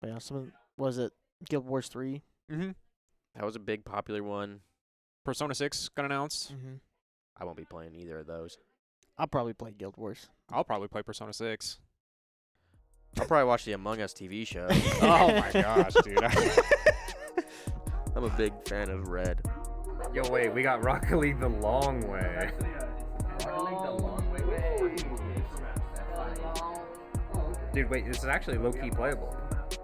But yeah, was it Guild Wars 3? Mm-hmm. That was a big popular one. Persona 6 got announced. Mm-hmm. I won't be playing either of those. I'll probably play Guild Wars. I'll probably play Persona 6. I'll probably watch the Among Us TV show. Oh my gosh, dude. I'm a big fan of Red. Yo, wait, we got Rocket League the long way. Dude, wait, this is actually low-key playable.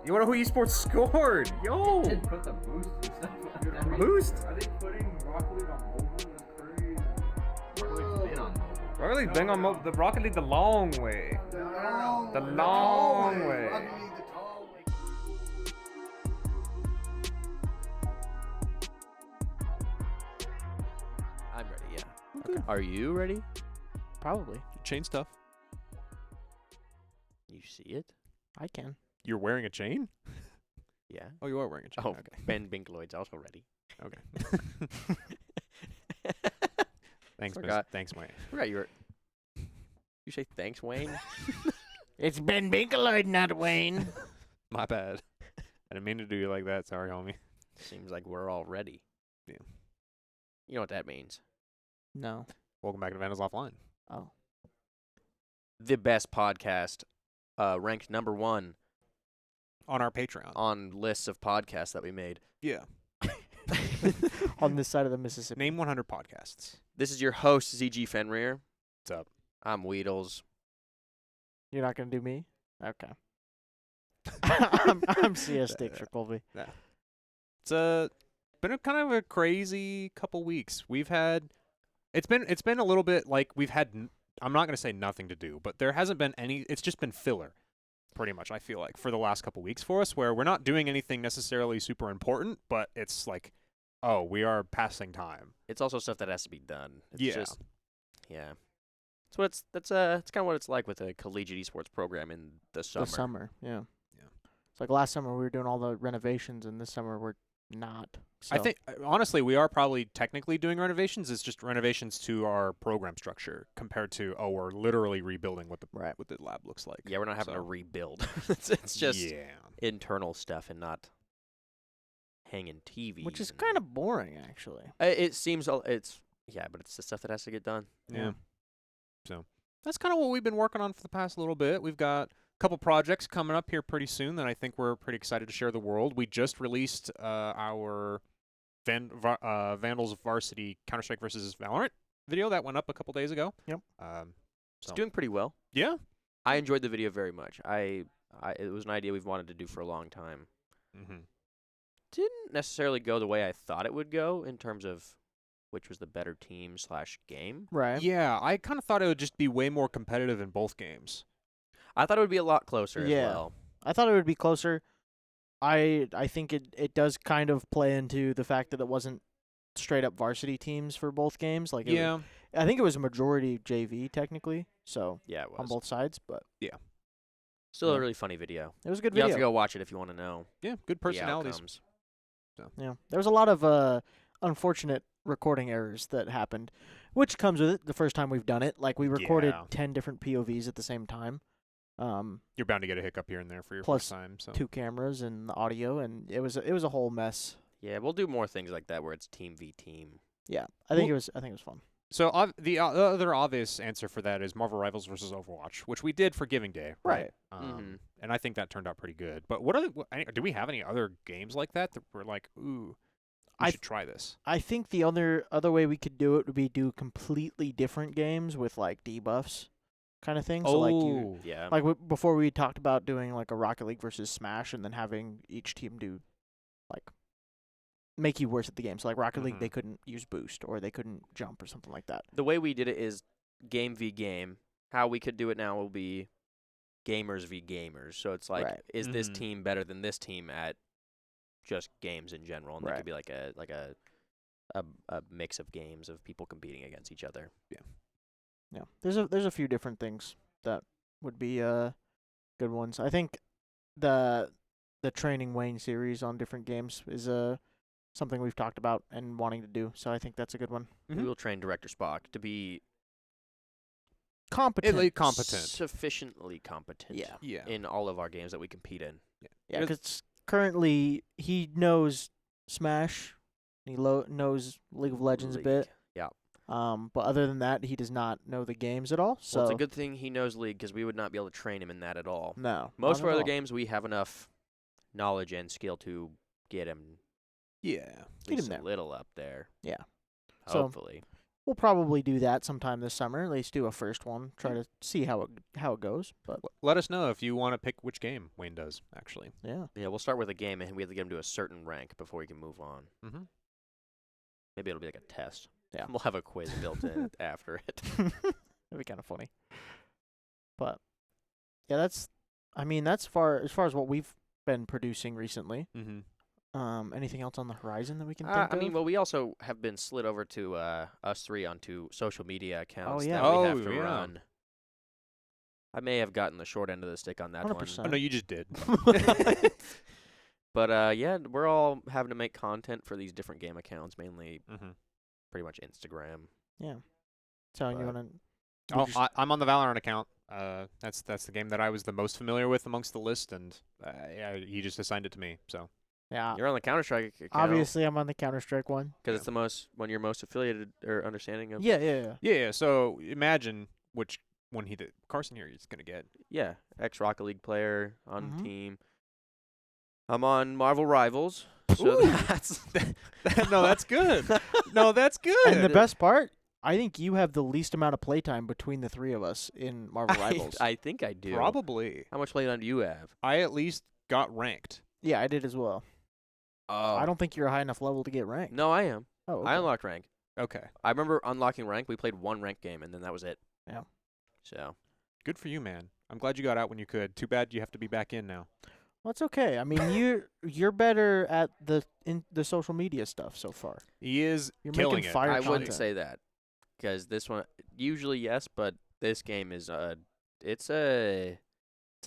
You wanna know who esports scored? Yo! Put the boost and stuff like that. Boost? Are they putting Rocket League on mobile? That's crazy. Rocket League's been on mobile. Rocket League been on the Rocket League the long way. The long way. I'm ready, yeah. Okay. Are you ready? Probably. Chain stuff. You see it? I can. You're wearing a chain? Yeah. Oh, you are wearing a chain. Oh, Okay. Ben Binkloid's also ready. Okay. Thanks, Forgot. Thanks, Wayne. Right, you say thanks, Wayne? It's Ben Binkaloid, not Wayne. My bad. I didn't mean to do you like that. Sorry, homie. Seems like we're all ready. Yeah. You know what that means. No. Welcome back to Vandals Offline. Oh. The best podcast, ranked number 1 On our Patreon. on lists of podcasts that we made. Yeah. On this side of the Mississippi. Name 100 podcasts. This is your host, ZG Fenrir. What's up? I'm Weedles. You're not going to do me? Okay. I'm CS Stix or Colby. It's been a kind of a crazy couple weeks. We've had it's been a little bit like we've had I'm not going to say nothing to do, but there hasn't been any. It's just been filler, pretty much. I feel like for the last couple weeks for us, where we're not doing anything necessarily super important, but it's like, oh, we are passing time. It's also stuff that has to be done. It's Yeah. Just, yeah. That's kind of what it's like with a collegiate esports program in the summer. The summer, yeah. Yeah. It's like last summer we were doing all the renovations, and this summer we're not. So. I think honestly, we are probably technically doing renovations. It's just renovations to our program structure compared to we're literally rebuilding what the lab looks like. Yeah, we're not having to So- rebuild. it's just yeah. internal stuff and not hanging TVs. Which is and- kind of boring, actually. It seems it's but it's the stuff that has to get done. Yeah. So that's kind of what we've been working on for the past little bit. We've got a couple projects coming up here pretty soon that I think we're pretty excited to share the world. We just released our Vandals Varsity Counter-Strike versus Valorant video that went up a couple days ago. Yep. It's doing pretty well. Yeah. I enjoyed the video very much. It was an idea we've wanted to do for a long time. Mm-hmm. Didn't necessarily go the way I thought it would go in terms of which was the better team / game. Right. Yeah, I kind of thought it would just be way more competitive in both games. I thought it would be a lot closer as well. I thought it would be closer. I think it does kind of play into the fact that it wasn't straight up varsity teams for both games. Like I think it was a majority JV technically. So Yeah, it was. on both sides, but Still Yeah. a really funny video. it was a good You video. have to go watch it if you want to know Yeah, good the personalities. outcomes. Yeah, there was a lot of unfortunate recording errors that happened, which comes with it. The first time we've done it, like we recorded Yeah. 10 different POVs at the same time, You're bound to get a hiccup here and there for your Plus first time. So 2 cameras and the audio, and it was a whole mess. Yeah, we'll do more things like that where it's team v team. Yeah, I think it was fun. So the other obvious answer for that is Marvel Rivals versus Overwatch, which we did for Giving Day, right? Mhm. And I think that turned out pretty good. But do we have any other games like that we're like, ooh, we should try this? I think the other way we could do it would be do completely different games with like debuffs, kind of thing. So like Yeah. before we talked about doing like a Rocket League versus Smash, and then having each team do like make you worse at the game. So like Rocket League, they couldn't use boost or they couldn't jump or something like that. The way we did it is game v game. How we could do it now will be gamers v gamers. So it's like, Right. is this Mhm. team better than this team at just games in general? And that Right. could be like a mix of games of people competing against each other. Yeah, there's a few different things that would be good ones. I think the Training Wayne series on different games is something we've talked about and wanting to do. So I think that's a good one. We will train Director Spock to be Competent. Competent. sufficiently competent Yeah. Yeah. in all of our games that we compete in. Yeah, Because- because currently he knows Smash, he knows League of Legends a bit. Yeah. But other than that, he does not know the games at all. So Well, it's a good thing he knows League because we would not be able to train him in that at all. no, Most not of our at other all. games, we have enough knowledge and skill to get him Yeah. at Get him least there. a little up there. Yeah. So- Hopefully. We'll probably do that sometime this summer. At least do a first one. Try to see how it goes. But Let us know if you want to pick which game Wayne does, actually. yeah, Yeah, we'll start with a game and we have to get him to a certain rank before we can move on. Mm-hmm. Maybe it'll be like a test. Yeah. We'll have a quiz built in after it. that'd be kind of funny. But yeah, that's as far as what we've been producing recently. Mm-hmm. Anything else on the horizon that we can think of? I mean, well, we also have been slid over to us three onto social media accounts yeah. that we have Oh, to yeah. run. I may have gotten the short end of the stick on that 100%. Oh, no, you just did. one. But yeah, we're all having to make content for these different game accounts, mainly Mm-hmm. pretty much Instagram. Yeah. So you But- want to? Oh, I'm on the Valorant account. That's the game that I was the most familiar with amongst the list, and yeah, he just assigned it to me. So Yeah. You're on the Counter-Strike account. Obviously, I'm on the Counter-Strike one. Because it's the most, when you're most affiliated or understanding of. Yeah. yeah, so imagine which one Carson here is gonna get. Yeah, ex-Rocket League player on Mhm. the team. I'm on Marvel Rivals. So Ooh. that's No, that's good. No, that's good. And the best part, I think you have the least amount of playtime between the three of us in Marvel Rivals. I think I do. Probably. How much playtime do you have? I at least got ranked. Yeah, I did as well. Oh. I don't think you're a high enough level to get ranked. No, I am. Oh, I okay. unlocked rank. Okay. I remember unlocking rank. We played one rank game, and then that was it. Yeah. So. Good for you, man. I'm glad you got out when you could. Too bad you have to be back in now. Well, it's okay. I mean, you're better at the social media stuff so far. He is You're killing making it. fire I content. wouldn't say that. Because this one, usually yes, but this game is it's a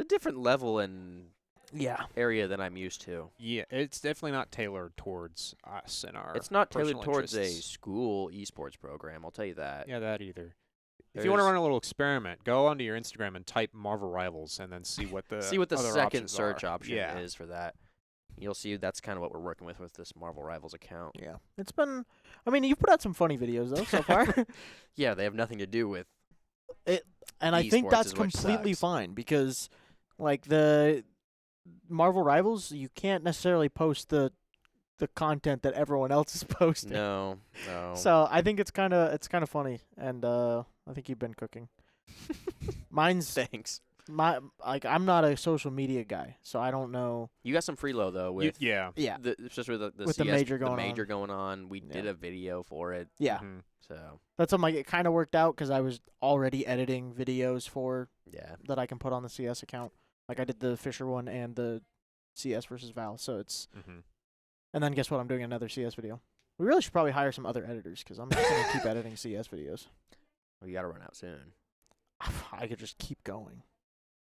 different level and Yeah. area than I'm used to. Yeah, it's definitely not tailored towards us and our. It's not tailored personal towards a interests. school esports program, I'll tell you that. Yeah, that either. If you want to There's- run a little experiment, go onto your Instagram and type Marvel Rivals, and then see what the See what the other second options search are. option Yeah. is for that. You'll see that's kind of what we're working with this Marvel Rivals account. Yeah. It's been. I mean, you've put out some funny videos though so far, Yeah, they have nothing to do with. and I think Esports that's is what completely sucks. fine because, like the Marvel Rivals, you can't necessarily post the content that everyone else is posting. No. So I think it's kind of funny, and I think you've been cooking. Mine's Thanks. I'm not a social media guy, so I don't know. You got some freelo though with Yeah. Yeah. especially with the With the CS, major going major on. going on. We did Yeah. a video for it. Yeah. Mhm. So That's something like it kind of worked out because I was already editing videos for yeah. that I can put on the CS account. Like I did the Fisher one and the CS versus Val. So it's Mhm. and then guess what? I'm doing another CS video. We really should probably hire some other editors because I'm just gonna keep editing CS videos. Well, you got to run out soon. I could just keep going.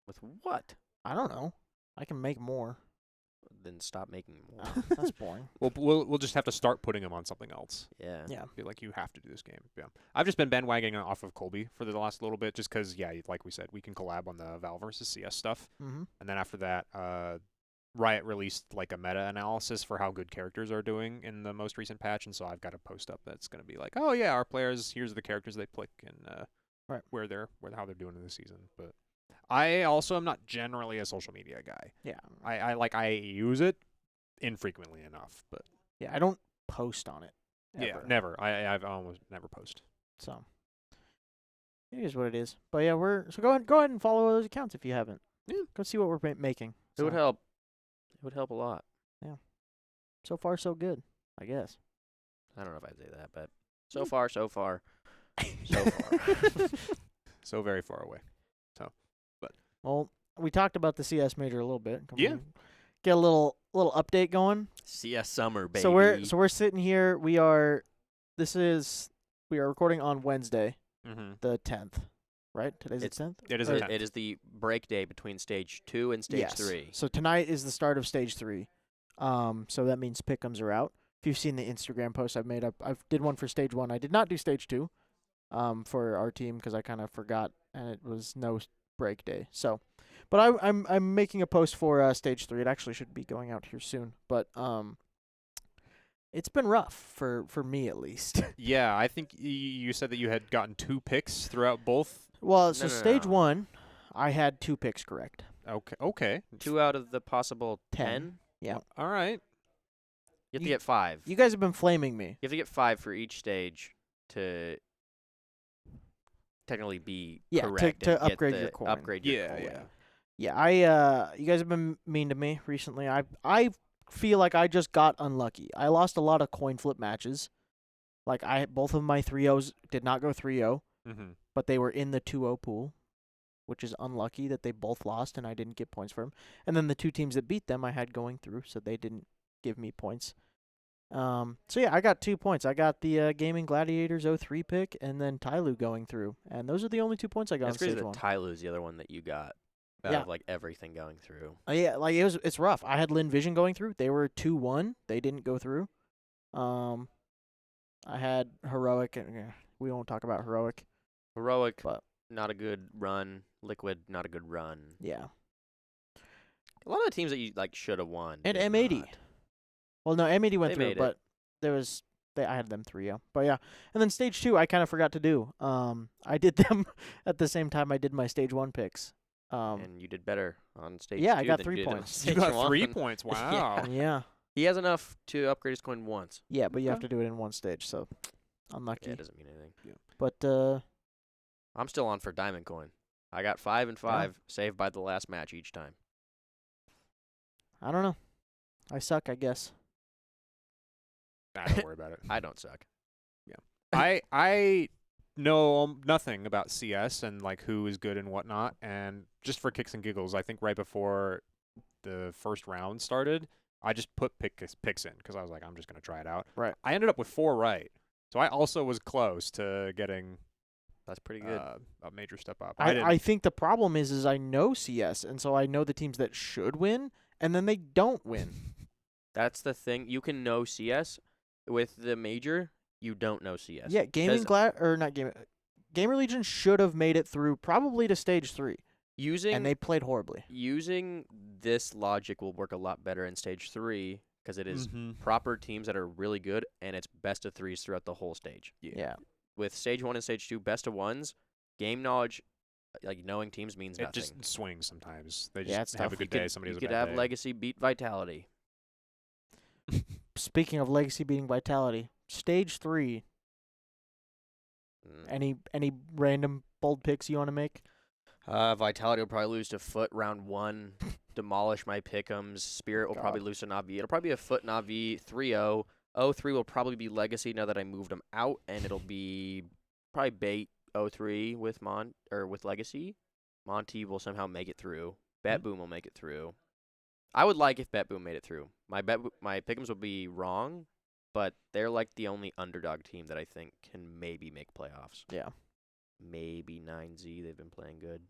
With what? I don't know. I can make more. Then stop making more. That's boring. We'll just have to start putting him on something else. Yeah. Yeah. Feel like you have to do this game. Yeah. I've just been bandwagoning off of Colby for the last little bit, just because like we said, we can collab on the Val versus CS stuff, Mm-hmm. and then after that, Riot released like a meta analysis for how good characters are doing in the most recent patch, and so I've got a post up that's going to be like, oh yeah, our players, here's the characters they pick and Right. how they're doing in the season. But I also am not generally a social media guy. Yeah. I use it infrequently enough, but Yeah. I don't post on it. yeah, ever. never. I've almost never post. So it is what it is. But yeah, go ahead and follow those accounts if you haven't. Yeah. Go see what we're making. It would So, help. It would help a lot. So far, so good, I guess. I don't know if I'd say that, but so far, so far, so far. So very far away. Well, we talked about the CS major a little bit. Can Yeah. we get a little update going. CS summer, baby. So we're sitting here. We are recording on Wednesday, Mm-hmm. the 10th. Right? Today's It's- the 10th. It is Or- a 10th. It is the break day between stage 2 and stage Yes. 3. So tonight is the start of stage 3. So that means pick'ems are out. If you've seen the Instagram post I've made up, I did one for stage 1. I did not do stage 2, for our team because I kind of forgot and it was no break day. So But I'm making a post for stage 3. It actually should be going out here soon. But it's been rough for me at least. Yeah, I think you said that you had gotten 2 picks throughout both. Well, so No. stage 1, I had 2 picks correct. Okay. 2 out of the possible 10. 10. Yeah. All right. You have to You- get 5. You guys have been flaming me. You have to get 5 for each stage to technically be Yeah, correct to and get upgrade the- your coin. Upgrade your Yeah, coin. yeah. Yeah, you guys have been mean to me recently. I feel like I just got unlucky. I lost a lot of coin flip matches. Like both of my 3-0s did not go 3-0, Mm-hmm. but they were in the 2-0 pool, which is unlucky that they both lost and I didn't get points for them. And then the 2 teams that beat them I had going through, so they didn't give me points. So yeah, I got 2 points. I got the Gaming Gladiators 03 pick and then Tyloo going through, and those are the only 2 points I got on It's crazy stage that 1. Tyloo's the other one that you got out Yeah. of like everything going through. Yeah, like it's rough. I had Lin Vision going through. They were 2-1. They didn't go through. I had Heroic, and we won't talk about Heroic. Heroic, But- not a good run. Liquid, not a good run. Yeah, A lot of the teams that you like should have won. and did M80. not. Well, no, M80 went They through, made it. but there was I had them 3-0. But yeah, and then stage 2 I kind of forgot to do. I did them at the same time I did my stage 1 picks. And you did better on stage yeah, 2 I got than 3 you did on points. You stage got 3 1. points. Yeah. Wow. Yeah, He has enough to upgrade his coin once. yeah, but you have Okay. to do it in one stage, so unlucky. Yeah, it doesn't mean anything. But I'm still on for diamond coin. I got 5 and 5 saved by the last match each time. I don't know. I suck, I guess. Nah, don't worry about it. I don't suck. I know nothing about CS and like who is good and whatnot, and just for kicks and giggles, I think right before the first round started, I just put picks in because I was like, I'm just gonna try it out. Right. I ended up with 4 right, so I also was close to getting That's pretty good. a major step up. I think the problem is I know CS, and so I know the teams that should win, and then they don't win. That's the thing. You can know CS with the major. You don't know CS. Yeah, Gamer Legion should have made it through probably to stage 3, Using and they played horribly. using this logic will work a lot better in stage 3 because it is Mhm. proper teams that are really good and it's best of 3s throughout the whole stage. Yeah. With stage 1 and stage 2, best of 1s, game knowledge, like knowing teams means It nothing. just swings sometimes. They Yeah, just it's have tough. a good day. Somebody you has a could bad have day. Legacy beat Vitality. Speaking of Legacy beating Vitality, stage 3. Mm. Any random bold picks you want to make? Vitality will probably lose to Foot round 1. Demolish my pick'ems. Spirit will probably God. lose to Navi. It'll probably be a Foot Navi 3-0. 0-3 will probably be Legacy now that I moved them out, and it'll be probably bait 0-3 with with Legacy. Monty will somehow make it through. Bet Boom will make it through. I would like if Bet Boom made it through. My pick'ems will be wrong, but they're like the only underdog team that I think can maybe make playoffs. Yeah. Maybe 9Z. They've been playing good.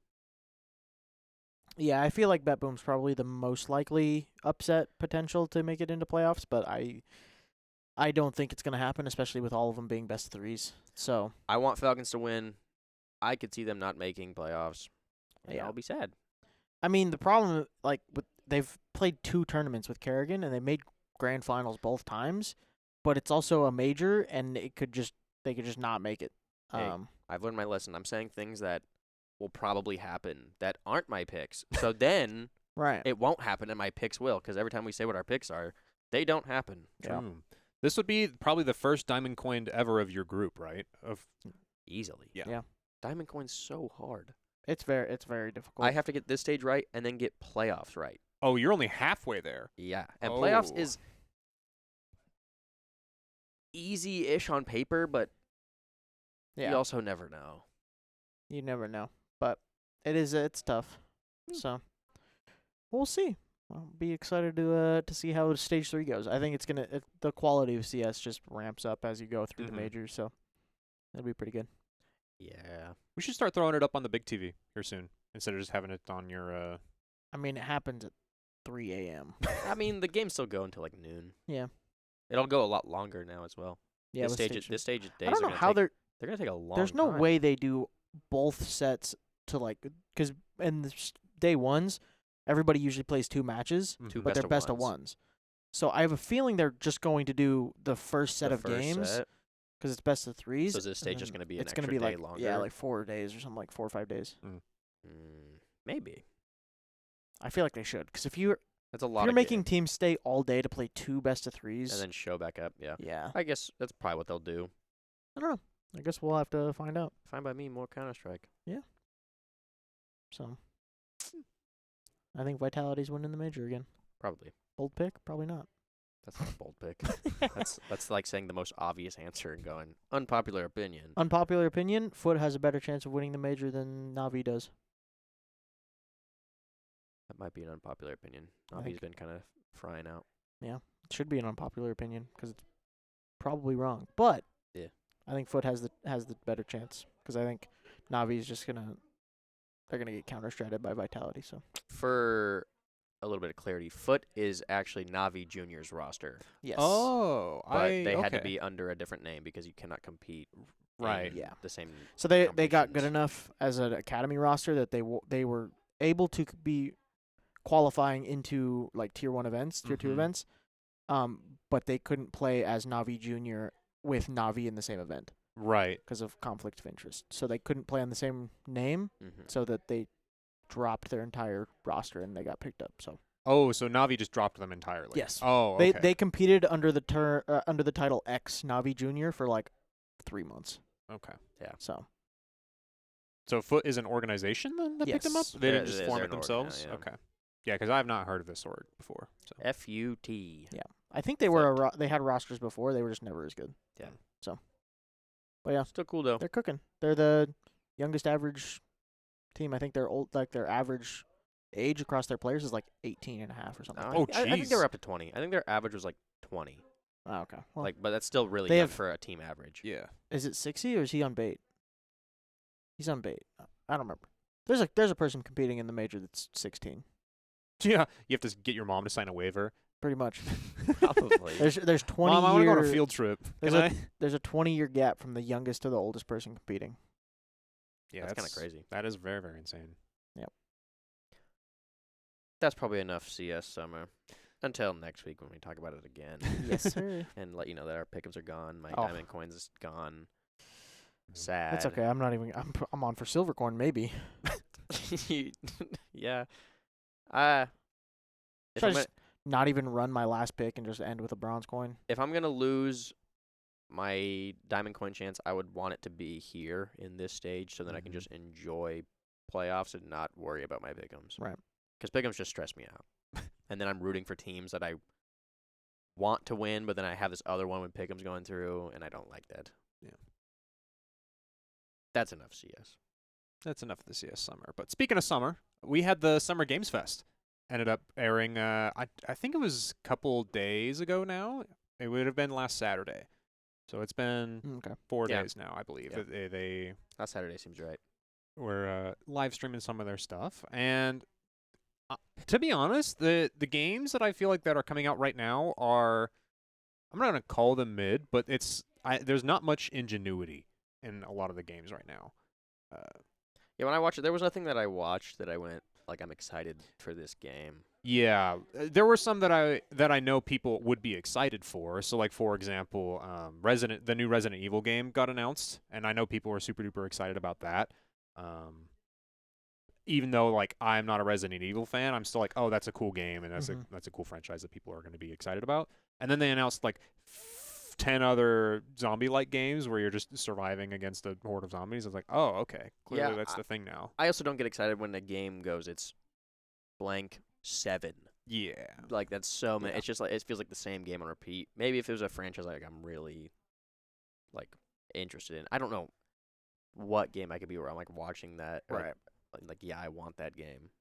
Yeah, I feel like Bet Boom's probably the most likely upset potential to make it into playoffs, but I don't think it's going to happen, especially with all of them being best of 3s. So, I want Falcons to win. I could see them not making playoffs. And Yeah. I'll be sad. I mean, the problem, like, they've played 2 tournaments with Kerrigan, and they made grand finals both times, but it's also a major, and they could just not make it. Hey. I've learned my lesson. I'm saying things that will probably happen that aren't my picks. So then Right. it won't happen, and my picks will, because every time we say what our picks are, they don't happen. Yeah. True. This would be probably the first diamond coined ever of your group, right? Easily. Yeah. Yeah. Diamond coin's so hard. It's very difficult. I have to get this stage right and then get playoffs right. Oh, you're only halfway there. Yeah. And playoffs Oh. is easy-ish on paper, but yeah. you also never know. You never know, but it's tough. So we'll see. I'll be excited to see how stage 3 goes. I think the quality of CS just ramps up as you go through the Mhm. majors, so that'll be pretty good. Yeah. We should start throwing it up on the big TV here soon instead of just having it on your. I mean, it happens at 3 a.m. I mean, the games still go until like noon. Yeah. It'll go a lot longer now as well. Yeah, this with stage, stage this stage of days. I don't know are gonna how take, they're. they're gonna take a long. There's no time. way they do both sets to like because and day ones, everybody usually plays 2 matches, Two but they're best of ones. So I have a feeling they're just going to do the first set of games because it's best of 3s. So is this stage and just then going to be an it's extra gonna be day like longer? yeah, like 4 days or something, like 4 or 5 days. Maybe. I feel like they should, because if you're That's a lot. you're of making games. teams stay all day to play 2 best of 3s, And then show back up. Yeah. yeah, I guess that's probably what they'll do. I don't know. I guess we'll have to find out. Fine by me. More Counter-Strike. So I think Vitality's winning the major again. Probably. Bold pick? Probably not. That's not a bold pick. That's like saying the most obvious answer and going unpopular opinion. Unpopular opinion: Foot has a better chance of winning the major than Navi does. That might be an unpopular opinion. I Navi's think- been kind of frying out. Yeah, it should be an unpopular opinion because it's probably wrong. But Yeah. I think Foot has the better chance because I think Navi's just they're gonna get counter-stratted by Vitality. So For a little bit of clarity, Foot is actually Navi Junior's roster, yes. Oh, but they had to okay. be under a different name because you cannot compete. Right. in Yeah. The same. So they got good competitions. enough as an academy roster that they were able to be qualifying into like tier 1 events, tier 2 Mhm. events. But they couldn't play as Navi Junior with Navi in the same event Right. because of conflict of interest. So they couldn't play on the same name, Mhm. so that they dropped their entire roster and they got picked up. So Oh, so Navi just dropped them entirely. Yes. Oh, okay. they competed under the under the title X Navi Junior for like 3 months. Okay. So So Foot is an organization then that picked them up? Yes. They didn't They're- just form they're it an org themselves? now, yeah. Okay. Yeah, because I have not heard of this org before. So. FUT. yeah, I think they were they had rosters before. They were just never as good. Yeah. So, but yeah, Still cool though. they're cooking. They're the youngest average team. I think their their average age across their players is like 18 and a half or something. No, Oh, I think they jeez. were up to 20. I think their average was like 20. Oh, okay. Well, Like, but that's still really they young have- for a team average. Yeah. is it 60 or is he on bait? He's on bait. I don't remember. There's a person competing in the major that's 16. Yeah. You have to get your mom to sign a waiver. Pretty much. Probably. There's 20 Mom, I want to go on a year- field trip. There's Can a I? there's a 20-year gap from the youngest to the oldest person competing. Yeah, That's kinda crazy. That is very, very insane. That's probably enough CS summer. Until next week when we talk about it again. Yes, sir. And let you know that our pickups are gone. My Oh. diamond coins is gone. Sad. That's okay. I'm not even. I'm on for Silvercorn maybe. Yeah. If Should I I'm, gonna, just not even run my last pick and just end with a bronze coin? if I'm gonna lose my diamond coin chance, I would want it to be here in this stage so that I can Mhm. just enjoy playoffs and not worry about my pickums. Right. Because pickums just stress me out. And then I'm rooting for teams that I want to win, but then I have this other one with pickums going through, and I don't like that. Yeah. That's enough CS. That's enough of the CS summer. But speaking of summer, we had the Summer Games Fest. Ended up airing, I think it was a couple days ago now. It would have been last Saturday. So it's been Okay. 4 Yeah. days now, I believe. Yeah. They Last Saturday seems right. were live streaming some of their stuff. And to be honest, the games that I feel like that are coming out right now are, I'm not going to call them mid, but there's not much ingenuity in a lot of the games right now. Yeah, when I watched it, there was nothing that I watched that I went, like, I'm excited for this game. Yeah, there were some that I know people would be excited for. So, like for example, the new Resident Evil game got announced, and I know people were super duper excited about that. Even though like I'm not a Resident Evil fan, I'm still like, oh, that's a cool game, and Mhm. that's a cool franchise that people are going to be excited about. And then they announced like 10 other zombie-like games where you're just surviving against a horde of zombies. I was like, oh, okay, clearly Yeah, that's the thing now. I also don't get excited when a game goes, it's blank 7. Yeah. Like, that's so many. Yeah. It's just like, it feels like the same game on repeat. Maybe if it was a franchise like I'm really, like, interested in. I don't know what game I could be where I'm, like, watching that. or, Right. Like, yeah, I want that game.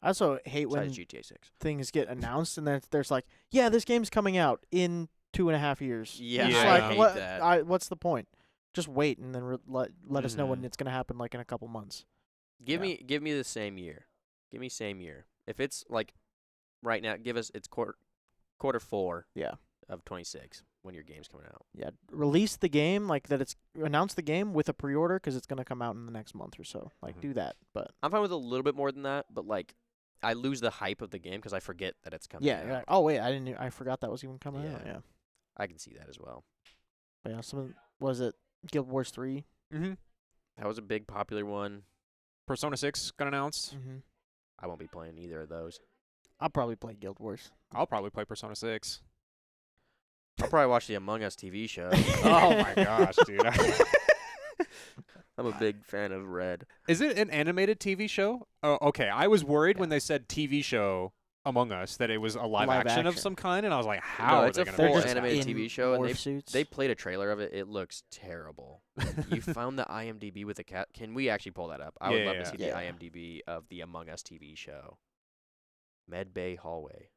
I also hate when Besides GTA 6. things get announced and then there's like, yeah, this game's coming out in 2.5 years. Yeah, It's Yeah. like, I hate what? that. What's the point? Just wait and then let us know when Mhm. it's gonna happen, like in a couple months. Give Yeah. me the same year. Give me same year. If it's like right now, give us it's quarter 4 Yeah. of 26. when your game's coming out. Yeah, release the game announce the game with a pre-order because it's gonna come out in the next month or so. Mhm. Do that, but I'm fine with a little bit more than that, but like, I lose the hype of the game because I forget that it's coming yeah. out. You're like, oh wait, I forgot that was even coming out. Yeah. Yeah, I can see that as well. but yeah. Was it Guild Wars 3? Mm-hmm. That was a big popular one. Persona 6 got announced. Mm-hmm. I won't be playing either of those. I'll probably play Guild Wars. I'll probably play Persona 6. I'll probably watch the Among Us TV show. Oh my gosh, dude. I'm a big fan of Red. Is it an animated TV show? Oh, okay. I was worried when they said TV show Among Us that it was a live action of some kind, and I was like, how No, are it's they a going full to just animated in TV show, and morph suits. they played a trailer of it. It looks terrible. You found the IMDb with the cat. Can we actually pull that up? I would love to see the Yeah. IMDb of the Among Us TV show. Med Bay Hallway.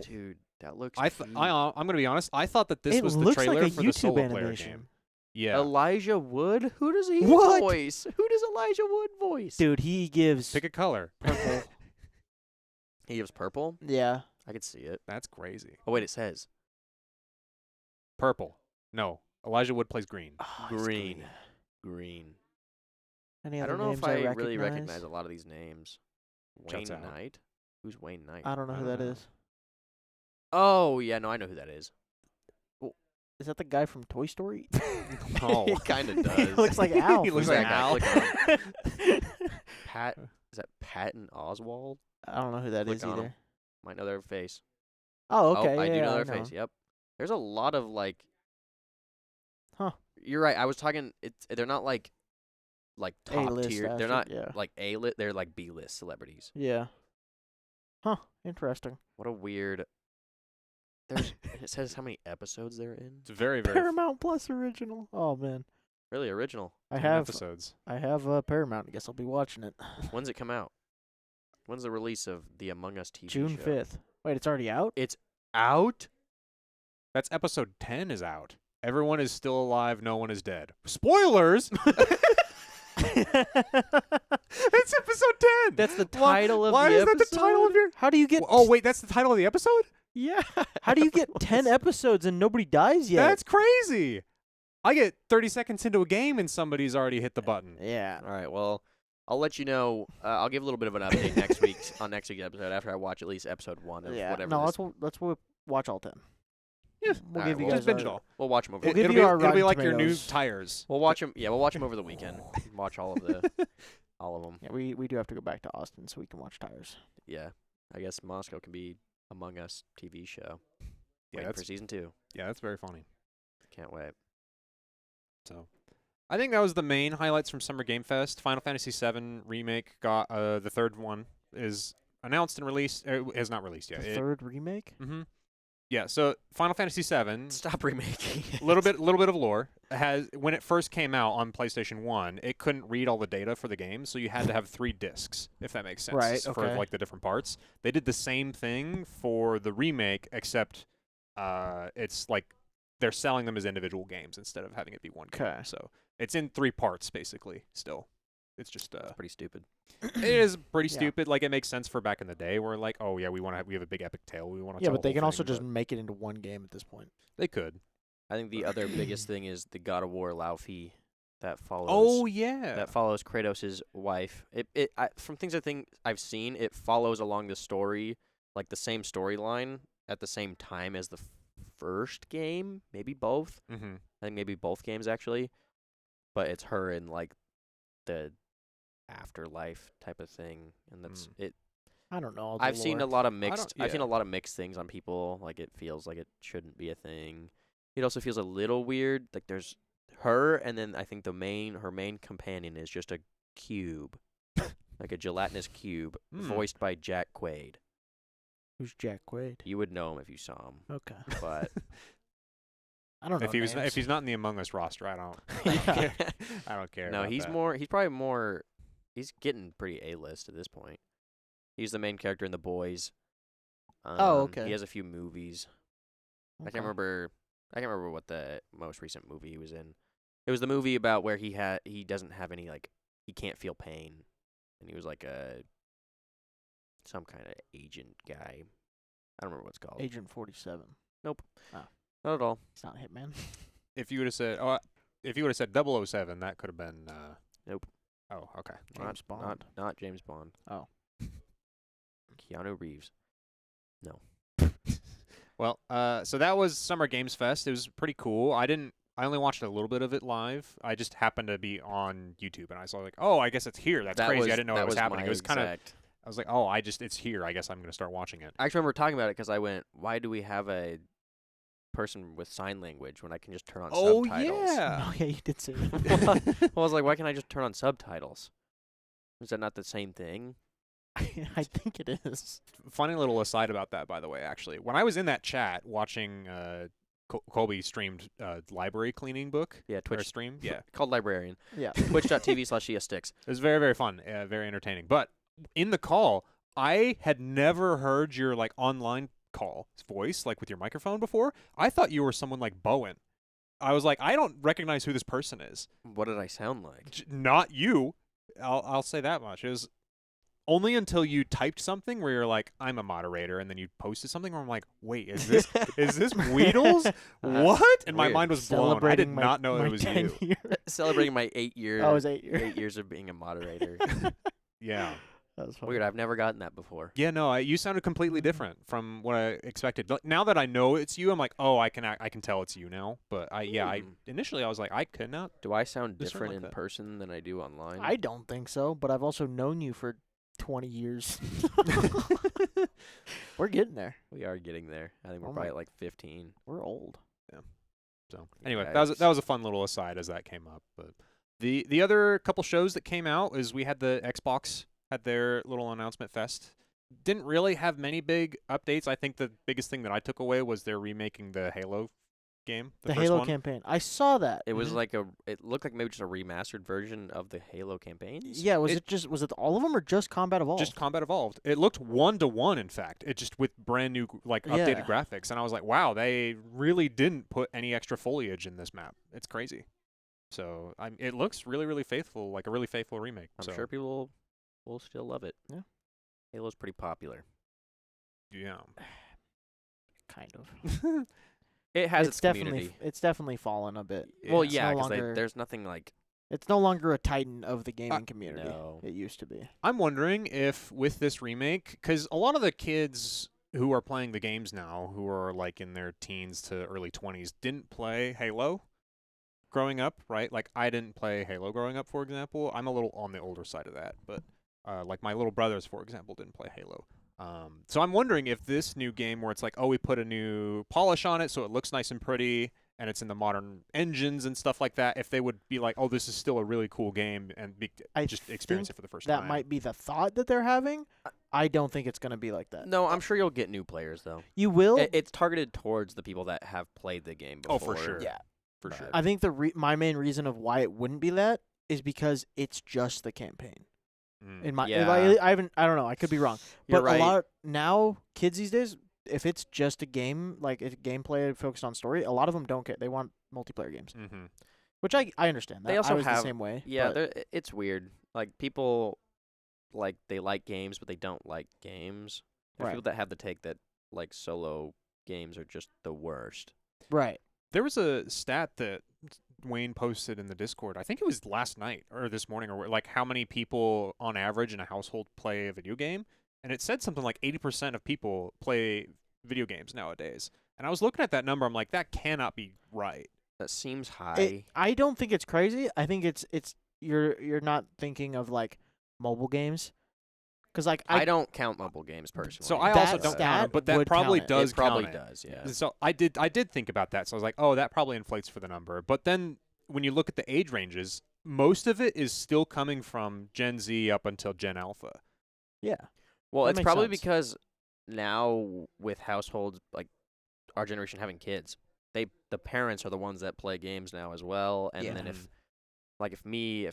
Dude, that looks. I'm going to be honest. I thought that this it was the looks trailer like a for the YouTube solo player animation. game. Yeah. Elijah Wood? Who does he What? voice? Who does Elijah Wood voice? Dude, he gives Pick a color. purple. He gives purple? Yeah. I could see it. That's crazy. Oh, wait, it says Purple. No. Elijah Wood plays green. Oh, he's green. Green. Any I other don't know names if I recognize? really recognize a lot of these names. Wayne Shuts out. Knight? Who's Wayne Knight? I don't know I who don't that know. is. Oh, yeah, no, I know who that is. Is that the guy from Toy Story? Oh. He kind of does. He looks like Al. He looks Who's like that guy? Al. Click Pat, is that Patton Oswald? I don't know who that Click is on either. him. Might know their face. Oh, okay. Oh, I yeah, do know I their face. Yep. There's a lot of like. Huh. You're right. I was talking. They're not like top A-list tier. They're actor, not yeah. like A-list. They're like B-list celebrities. Yeah. Huh. Interesting. What a weird. There's. It says how many episodes they're in. It's very, very Paramount Plus original. Oh man. Really original. I 10 have episodes. Paramount. I guess I'll be watching it. When's it come out? When's the release of the Among Us TV June show? 5th. Wait, it's already out? It's out. That's episode 10 is out. Everyone is still alive. No one is dead. Spoilers! It's episode 10! That's the Why- title of Why the is episode. that the title of your... How do you get Oh, wait, that's the title of the episode? Yeah. How do you get 10 episodes and nobody dies yet? That's crazy. I get 30 seconds into a game and somebody's already hit the button. Yeah. All right. Well, I'll let you know. I'll give a little bit of an update next week on next week's episode after I watch at least episode 1 of Yeah. whatever. No, this, let's watch all 10. Yeah. We'll All give right, you well, guys Just binge our- it all. we'll watch them over. We'll the give It'll you be, our it'll be Rotten like your new Tomatoes. tires. We'll watch them. Yeah, we'll watch them over the weekend. Watch all of them. Yeah, we do have to go back to Austin so we can watch tires. Yeah. I guess Moscow can be Among Us TV show. Yeah, Waiting for that's season 2. yeah, that's very funny. Can't wait. So, I think that was the main highlights from Summer Game Fest. Final Fantasy VII Remake got the third one is announced and released. Is not released yet. The third remake? Mm-hmm. Yeah. So Final Fantasy VII. Stop remaking. A little bit of lore. Has when it first came out on PlayStation 1, it couldn't read all the data for the game, so you had to have 3 discs, if that makes sense, Right, for okay. like the different parts. They did the same thing for the remake, except it's like they're selling them as individual games instead of having it be one game. Okay. So it's in 3 parts basically. Still, it's just That's pretty stupid. it is pretty Yeah. stupid. Like it makes sense for back in the day, where like, oh yeah, we have a big epic tale. We want to. Yeah, but they can also just make it into one game at this point. They could. I think the other biggest thing is the God of War Laufey that follows. Oh yeah. That follows Kratos' wife. From things I've seen, it follows along the story, like the same storyline at the same time as the first game, maybe both. Mm-hmm. I think maybe both games actually, but it's her in like the afterlife type of thing, and that's it. I don't know. all the I've seen a lore. lot of mixed. I've seen yeah. a lot of mixed things on people. Like it feels like it shouldn't be a thing. It also feels a little weird. Like there's her, and then I think her main companion is just a cube, like a gelatinous cube, voiced by Jack Quaid. Who's Jack Quaid? You would know him if you saw him, Okay. but I don't know. If he's not in the Among Us roster, I don't care. I don't care. no, about he's that. more. He's probably more. He's getting pretty A-list at this point. He's the main character in The Boys. Okay. He has a few movies. I Okay. can't remember what the most recent movie he was in. It was the movie about where he doesn't have any he can't feel pain, and he was like some kind of agent guy. I don't remember what it's called. Agent 47. Not at all. He's not Hitman. If you would have said 007, that could have been. Nope. Oh, okay. James Bond. Not James Bond. Oh. Keanu Reeves. Well, so that was Summer Games Fest. It was pretty cool. I only watched a little bit of it live. I just happened to be on YouTube, and I saw like, oh, I guess it's here. That's crazy. I didn't know it was happening. It was kind of. I was like, oh, it's here. I guess I'm gonna start watching it. I actually remember talking about it because I went, why do we have a person with sign language when I can just turn on subtitles? Oh yeah, you did say that. Well, I was like, why can't I just turn on subtitles? Is that not the same thing? I think it is. Funny little aside about that, by the way. Actually, when I was in that chat watching Colby streamed library cleaning book. Yeah, Or Twitch stream. Yeah, called Librarian. Yeah. Twitch.tv/Stix. it was very, very fun, very entertaining. But in the call, I had never heard your like online call voice, like with your microphone before. I thought you were someone like Bowen. I was like, I don't recognize who this person is. What did I sound like? Not you. I'll say that much. It was only until you typed something where you're like, I'm a moderator, and then you posted something where I'm like, wait, is this Weedles? What? And my Weird. mind was blown. I did not know it was you. Celebrating my 8 years. Oh, it was 8 years. 8 years of being a moderator. Yeah. That was funny. Weird. I've never gotten that before. Yeah, no, you sounded completely different from what I expected. Like, now that I know it's you, I'm like, oh, I can tell it's you now. But initially I was like, I could not. Do I sound Just different like in that. person than I do online? I don't think so, but I've also known you for 20 years. We're getting there. We are getting there. I think we're Oh probably my- at like 15. We're old. So anyway, Yikes. that was a fun little aside as that came up. But the other couple shows that came out is we had the Xbox had their little announcement fest. Didn't really have many big updates. I think the biggest thing that I took away was they're remaking the Halo game. The first Halo one. campaign. I saw that. It was Mhm. like it looked like maybe just a remastered version of the Halo campaigns. Yeah, was it all of them or just Combat Evolved? Just Combat Evolved. It looked 1-to-1, in fact. It just with brand new, like, updated Yeah. graphics. And I was like, wow, they really didn't put any extra foliage in this map. It's crazy. So it looks really, really faithful, like a really faithful remake. I'm so, sure people will still love it. Yeah. Halo's pretty popular. Yeah. kind of. It has it's its definitely community. it's definitely fallen a bit. Well, It's yeah, no because longer- there's nothing like It's no longer a titan of the gaming community. no. It used to be. I'm wondering if with this remake, because a lot of the kids who are playing the games now, who are like in their teens to early 20s, didn't play Halo growing up, right? Like I didn't play Halo growing up, for example. I'm a little on the older side of that, but like my little brothers, for example, didn't play Halo. So I'm wondering if this new game where it's like, oh, we put a new polish on it so it looks nice and pretty, and it's in the modern engines and stuff like that, if they would be like, oh, this is still a really cool game, and just experience it for the first That time. might be the thought that they're having. I don't think it's going to be like that. No, I'm sure you'll get new players though. You will. It's targeted towards the people that have played the game before. Oh, for sure. Yeah. For sure. I think my main reason of why it wouldn't be that is because it's just the campaign. In my, Yeah. I don't know. I could be wrong. You're But right. a lot now, kids these days, if it's just a game, like a gameplay focused on story, a lot of them don't care. They want multiplayer games, Mm-hmm. which I understand. That. They also I was have- the same way. Yeah, but it's weird. Like people, like they like games, but they don't like games. There's Right. people that have the take that like solo games are just the worst. right. There was a stat that Wayne posted in the Discord. I think it was last night or this morning, or like how many people on average in a household play a video game, and it said something like 80% of people play video games nowadays. And I was looking at that number. I'm like, that cannot be right. That seems high. I don't think it's crazy. I think it's you're not thinking of like mobile games, because like I don't count mobile games personally. So I That also don't count stat it, but that would probably count it. does it probably count it. does. Yeah. So I did think about that. So I was like, oh, that probably inflates for the number. But then when you look at the age ranges, most of it is still coming from Gen Z up until Gen Alpha. yeah. Well, That it's makes probably sense. because now with households like our generation having kids, the parents are the ones that play games now as well. And Yeah. then if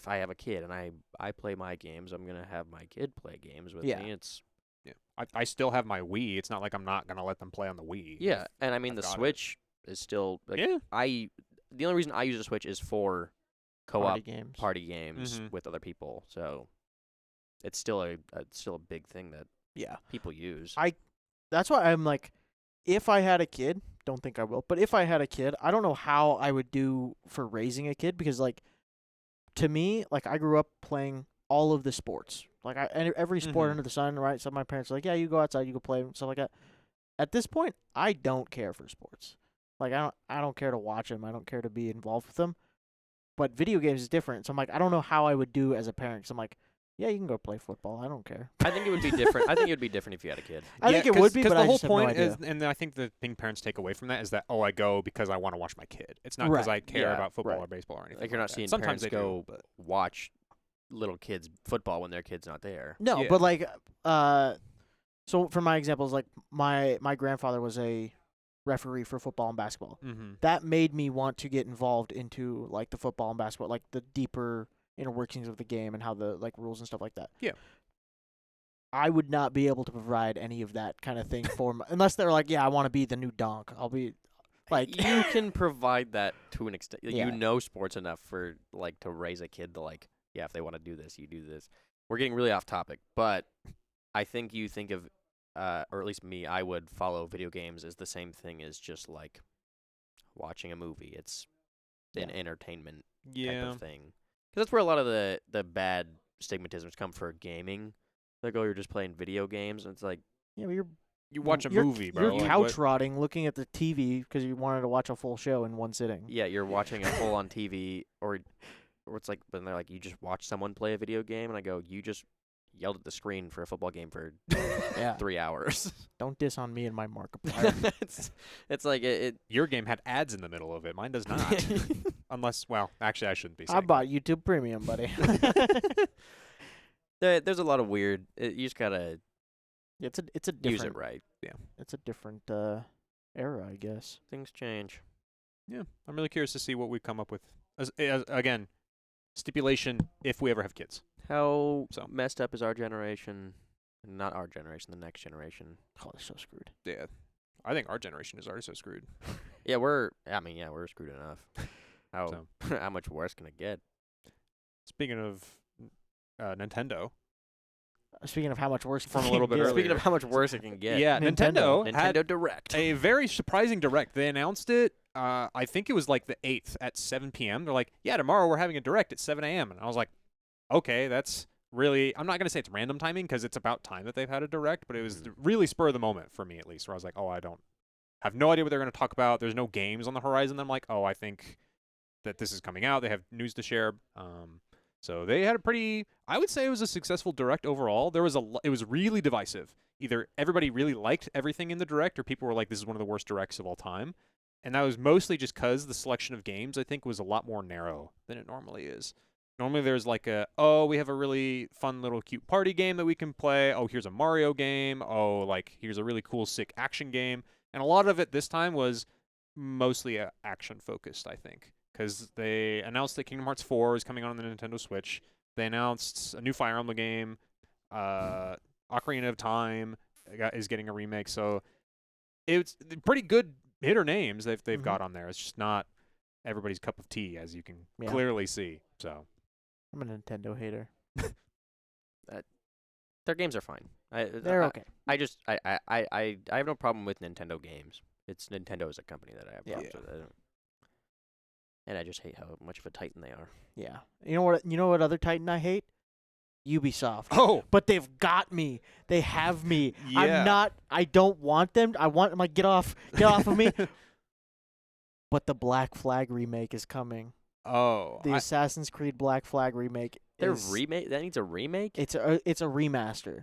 I have a kid and I play my games, I'm gonna have my kid play games with Yeah. me. It's Yeah, I still have my Wii. It's not like I'm not gonna let them play on the Wii. yeah, and I mean I've the got it. Switch is still like Yeah. the only reason I use the Switch is for co-op Party games. games Mhm. with other people. So it's still a big thing that Yeah. people use. That's why I'm like, if I had a kid, don't think I will. But if I had a kid, I don't know how I would do for raising a kid because, like, to me, like, I grew up playing all of the sports. Like, every sport Mhm. under the sun, right? So my parents are like, yeah, you go outside, you go play, and stuff like that. At this point, I don't care for sports. Like, I don't care to watch them. I don't care to be involved with them. But video games is different. So I'm like, I don't know how I would do as a parent. So I'm like, yeah, you can go play football. I don't care. I think it would be different. I think it would be different if you had a kid. I think it would be, because but the I whole just have no point idea. is, and I think the thing parents take away from that is that I go because I want to watch my kid. It's not because Right. I care Yeah, about football right. or baseball or anything. Like you're not that. seeing Sometimes parents they go do, but watch little kids football when their kid's not there. No, Yeah. but like, so for my examples, like my grandfather was a referee for football and basketball. That made me want to get involved into like the football and basketball, like the deeper inner workings of the game and how the like rules and stuff like that. Yeah. I would not be able to provide any of that kind of thing for unless they're like, yeah, I want to be the new donk. I'll be like, You can provide that to an extent. Like, Yeah. You know sports enough for like to raise a kid to like, yeah, if they want to do this, you do this. We're getting really off topic, but I think you think of, or at least me, I would follow video games as the same thing as just like watching a movie. It's an entertainment type of thing. Because that's where a lot of the bad stigmatisms come for gaming. Like, oh, you're just playing video games, and it's like, yeah, but you watch a you're, movie, bro. You're Like, couch what- rotting, looking at the TV because you wanted to watch a full show in one sitting. yeah, you're watching a full on TV, or it's like, when they're like, you just watch someone play a video game, and I go, you just yelled at the screen for a football game for Yeah. 3 hours. Don't diss on me and my Markiplier. it's like it Your game had ads in the middle of it. Mine does not. Unless, well, actually, I shouldn't be saying I bought YouTube Premium, buddy. there's a lot of weird. You just gotta it's a different use it right. It's a different era, I guess. Things change. Yeah, I'm really curious to see what we come up with. Again, stipulation if we ever have kids. How So. messed up is our generation? Not our generation, the next generation. Oh, they're so screwed. Yeah, I think our generation is already so screwed. Yeah, we're screwed enough. How So. how much worse can it get? Speaking of Nintendo, Speaking of how much worse From a little bit it gets, earlier. Speaking of how much worse it can get. yeah, Nintendo. Nintendo had Nintendo Direct. a very surprising direct. They announced it. I think it was like the 8th at 7 p.m. They're like, yeah, tomorrow we're having a direct at 7 a.m. And I was like, okay, that's really. I'm not gonna say it's random timing because it's about time that they've had a direct, but it was really spur of the moment for me at least. Where I was like, oh, I don't have no idea what they're gonna talk about. There's no games on the horizon. I'm like, oh, I think that this is coming out. They have news to share. So they had a pretty. I would say it was a successful direct overall. There was it was really divisive. Either everybody really liked everything in the direct, or people were like, this is one of the worst directs of all time. And that was mostly just because the selection of games, I think, was a lot more narrow than it normally is. Normally there's like we have a really fun little cute party game that we can play. Oh, here's a Mario game. Oh, like here's a really cool, sick action game. And a lot of it this time was mostly action focused, I think. Because they announced that Kingdom Hearts 4 is coming on the Nintendo Switch. They announced a new Fire Emblem game. Ocarina of Time is getting a remake. So it's pretty good hitter names they've got on there. It's just not everybody's cup of tea, as you can clearly see. So I'm a Nintendo hater. Their games are fine. They're okay. I have no problem with Nintendo games. It's Nintendo as a company that I have problems with. And I just hate how much of a titan they are. Yeah. You know what other Titan I hate? Ubisoft. Oh, But they've got me. They have me. Yeah. I don't want them. I'm like, get off of me. But the Black Flag remake is coming. oh, The Assassin's Creed Black Flag remake. Their remake that needs a remake? It's a remaster.